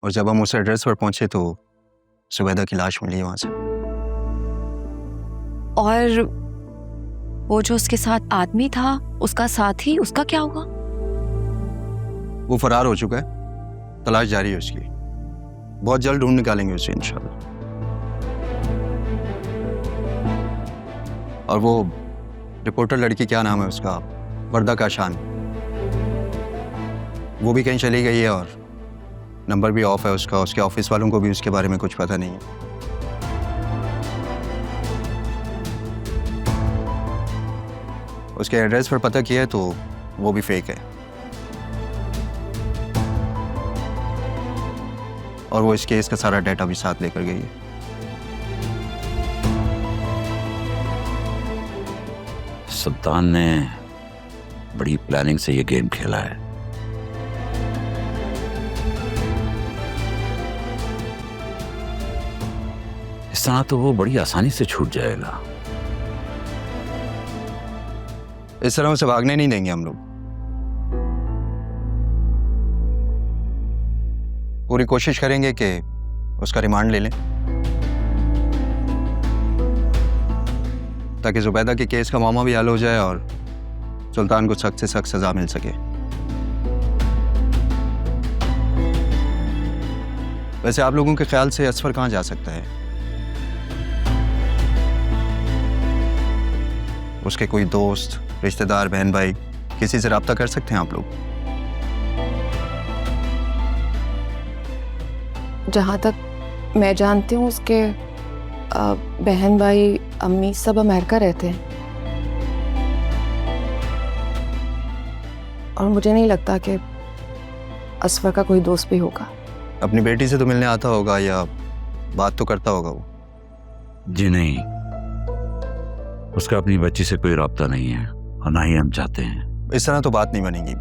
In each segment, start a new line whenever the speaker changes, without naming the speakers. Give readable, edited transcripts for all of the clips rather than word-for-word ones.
और जब हम उस एड्रेस पर पहुंचे तो सुबैदा की लाश मिली वहां से।
और वो जो उसके साथ आदमी था, उसका साथी, उसका क्या हुआ?
वो फरार हो चुका है, तलाश जारी है उसकी। बहुत जल्द ढूंढ निकालेंगे उसे इंशाल्लाह। और वो रिपोर्टर लड़की, क्या नाम है उसका, वर्दा काशान, वो भी कहीं चली गई है और नंबर भी ऑफ है उसका। उसके ऑफिस वालों को भी उसके बारे में कुछ पता नहीं है। उसके एड्रेस पर पता किया है तो वो भी फेक है, और वो इस केस का सारा डाटा भी साथ लेकर गई है।
सुल्तान ने बड़ी प्लानिंग से ये गेम खेला है। इस तरह तो वो बड़ी आसानी से छूट जाएगा।
इस तरह उसे भागने नहीं देंगे हम लोग। पूरी कोशिश करेंगे कि उसका रिमांड ले लें, ताकि जुबैदा के केस का मामला भी हल हो जाए और सुल्तान को सख्त से सख्त सजा मिल सके। वैसे आप लोगों के ख्याल से असफर कहाँ जा सकता है? उसके कोई दोस्त, रिश्तेदार, बहन भाई, किसी से रब्ता कर सकते हैं आप लोग?
जहाँ तक मैं जानती हूँ उसके बहन भाई, अम्मी सब अमेरिका रहते हैं, और मुझे नहीं लगता कि असफर का कोई दोस्त भी होगा।
अपनी बेटी से तो मिलने आता होगा या बात तो करता होगा वो।
जी नहीं, उसका अपनी बच्ची से कोई राब्ता नहीं है और ना ही हम चाहते हैं।
इस तरह तो बात नहीं बनेगी।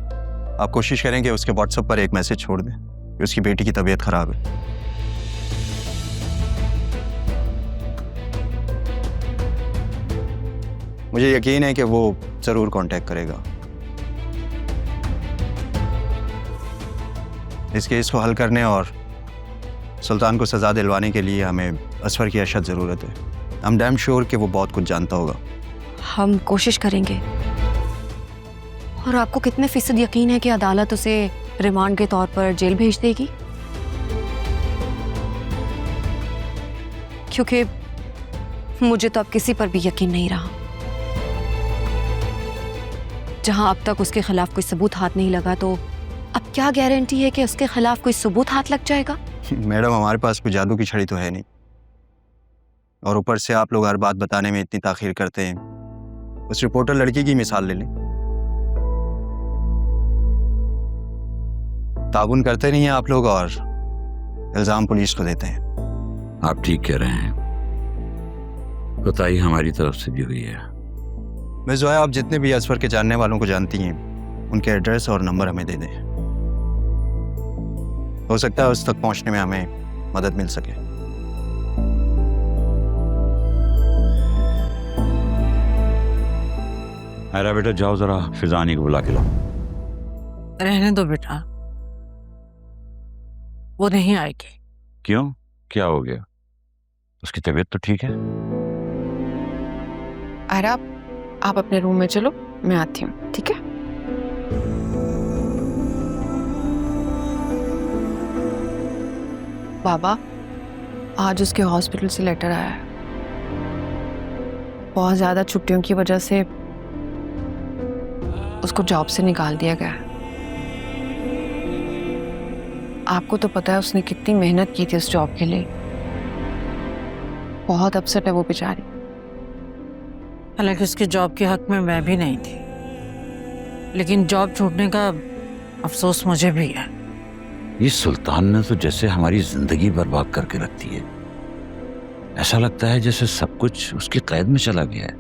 आप कोशिश करें कि उसके व्हाट्सएप पर एक मैसेज छोड़ दें कि उसकी बेटी की तबीयत खराब है। मुझे यकीन है कि वो जरूर कांटेक्ट करेगा। इस केस को हल करने और सुल्तान को सजा दिलवाने के लिए हमें असफर की अशद ज़रूरत है। I'm damn sure कि वो बहुत कुछ जानता होगा।
हम कोशिश करेंगे। और आपको कितने फीसद यकीन है कि अदालत उसे रिमांड के तौर पर जेल भेज देगी? क्योंकि मुझे तो अब किसी पर भी यकीन नहीं रहा। जहां अब तक उसके खिलाफ कोई सबूत हाथ नहीं लगा, तो अब क्या गारंटी है कि उसके खिलाफ कोई सबूत हाथ लग जाएगा?
मैडम, हमारे पास कोई जादू की छड़ी तो है नहीं, और ऊपर से आप लोग हर बात बताने में इतनी ताखीर करते हैं। उस रिपोर्टर लड़की की मिसाल ले लें। ताउन करते नहीं हैं आप लोग और इल्जाम पुलिस को देते हैं।
आप ठीक कह रहे हैं, कोताही हमारी तरफ से भी हुई है।
मिस जोया, आप जितने भी असफर के जानने वालों को जानती हैं, उनके एड्रेस और नंबर हमें दे दें। हो सकता है उस तक पहुंचने में हमें मदद मिल सके।
अरे बेटा, जाओ जरा फिजानी को बुला के लाओ।
रहने दो बेटा, वो नहीं आएगी।
क्यों, क्या हो गया? उसकी तबीयत तो ठीक है।
अरे आप अपने रूम में चलो, मैं आती हूँ, ठीक है? बाबा, आज उसके हॉस्पिटल से लेटर आया है। बहुत ज्यादा छुट्टियों की वजह से उसको जॉब से निकाल दिया गया है। आपको तो पता है उसने कितनी मेहनत की थी उस जॉब के लिए। बहुत अपसेट है वो बेचारी।
हालांकि उसके जॉब के हक में मैं भी नहीं थी, लेकिन जॉब छूटने का अफसोस मुझे भी है।
ये सुल्तान ने तो जैसे हमारी जिंदगी बर्बाद करके रख दी है। ऐसा लगता है जैसे सब कुछ उसकी कैद में चला गया है।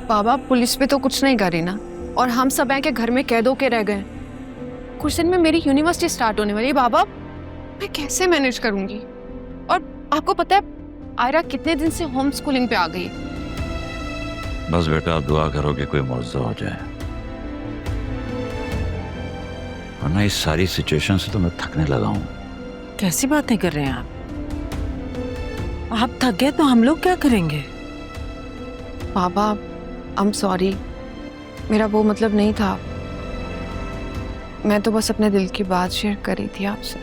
बाबा, पुलिस भी तो कुछ नहीं करी ना, और हम सब हैं कि घर में कैद होके रह गए। कुछ दिन में मेरी यूनिवर्सिटी स्टार्ट होने वाली है बाबा, मैं कैसे मैनेज करूंगी? और आपको पता है आयरा कितने दिन से होम स्कूलिंग पे आ गई है।
बस बेटा, दुआ करो कि कोई मौजूद हो जाए। वरना इस सारी सिचुएशन से तो मैं थकने लगा हूँ।
कैसी बातें कर रहे हैं आप थक गए तो हम लोग क्या करेंगे?
बाबा आई एम सॉरी, मेरा वो मतलब नहीं था। मैं तो बस अपने दिल की बात शेयर कर रही थी आपसे।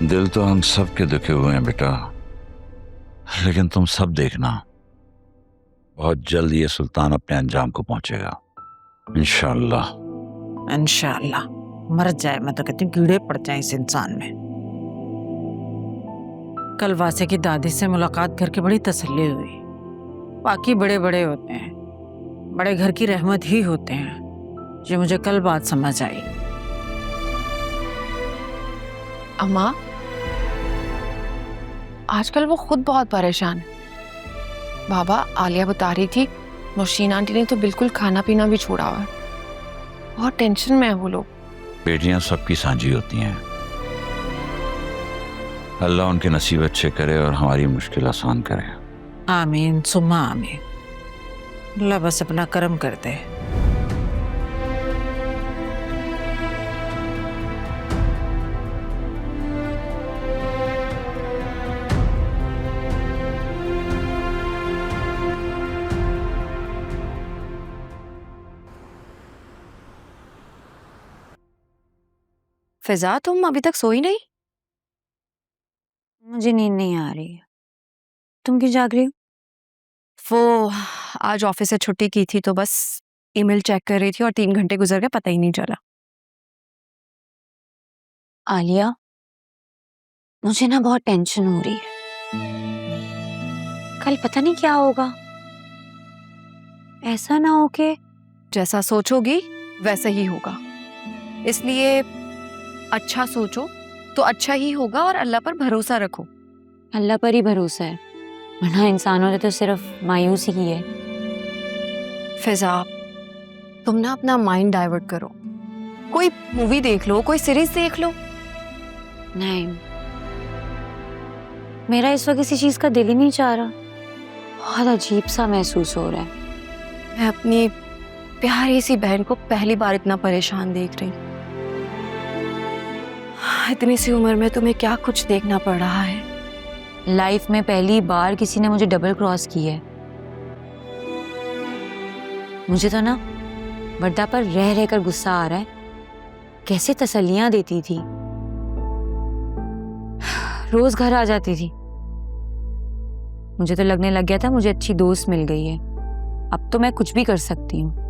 दिल तो हम सब के दुखे हुए हैं बेटा, लेकिन तुम सब देखना, बहुत जल्द ये सुल्तान अपने अंजाम को पहुंचेगा इंशाअल्लाह।
इंशाअल्लाह। मर जाए, मैं तो कहती हूँ कीड़े पड़ जाए इस इंसान में। कल वासे की दादी से मुलाकात करके बड़ी तसल्ली हुई। बाकी बड़े बड़े होते हैं, बड़े घर की रहमत ही होते हैं। ये मुझे कल बात समझ आई।
अम्मा, आजकल वो खुद बहुत परेशान है। बाबा, आलिया बता रही थी नौशीन आंटी ने तो बिल्कुल खाना पीना भी छोड़ा हुआ है। बहुत टेंशन में है वो लोग।
बेटियां सबकी सांझी होती हैं। अल्लाह उनके नसीब अच्छे करे और हमारी मुश्किल आसान करे।
आमीन सुम्मा आमीन। अल्लाह बस अपना करम कर दे।
फिजा, तुम अभी तक सोई नहीं?
मुझे नींद नहीं आ रही है। तुम क्यों जाग रही हो?
वो आज ऑफिस से छुट्टी की थी तो बस ईमेल चेक कर रही थी और 3 घंटे गुजर गए, पता ही नहीं चला।
आलिया, मुझे ना बहुत टेंशन हो रही है। कल पता नहीं क्या होगा। ऐसा ना हो कि
जैसा सोचोगी वैसा ही होगा, इसलिए अच्छा सोचो तो अच्छा ही होगा और अल्लाह पर भरोसा रखो।
अल्लाह पर ही भरोसा है, वरना इंसानों ने तो सिर्फ मायूसी की है।
फिजा, तुम ना अपना माइंड डाइवर्ट करो, कोई मूवी देख लो, कोई सीरीज देख लो।
नहीं, मेरा इस वक्त किसी चीज का दिल ही नहीं चाह रहा। बहुत अजीब सा महसूस हो रहा है।
मैं अपनी प्यारी सी बहन को पहली बार इतना परेशान देख रही। इतनी सी उम्र में तुम्हें क्या कुछ देखना पड़ रहा है।
लाइफ में पहली बार किसी ने मुझे डबल क्रॉस की है। मुझे तो ना वर्दा पर रह रहकर गुस्सा आ रहा है। कैसे तसल्लियां देती थी, रोज घर आ जाती थी। मुझे तो लगने लग गया था मुझे अच्छी दोस्त मिल गई है, अब तो मैं कुछ भी कर सकती हूँ।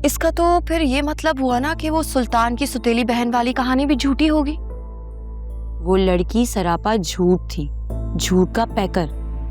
इसका तो फिर ये मतलब हुआ ना कि वो सुल्तान की सुतेली बहन वाली कहानी भी झूठी होगी।
वो लड़की सरापा झूठ थी, झूठ का पैकर।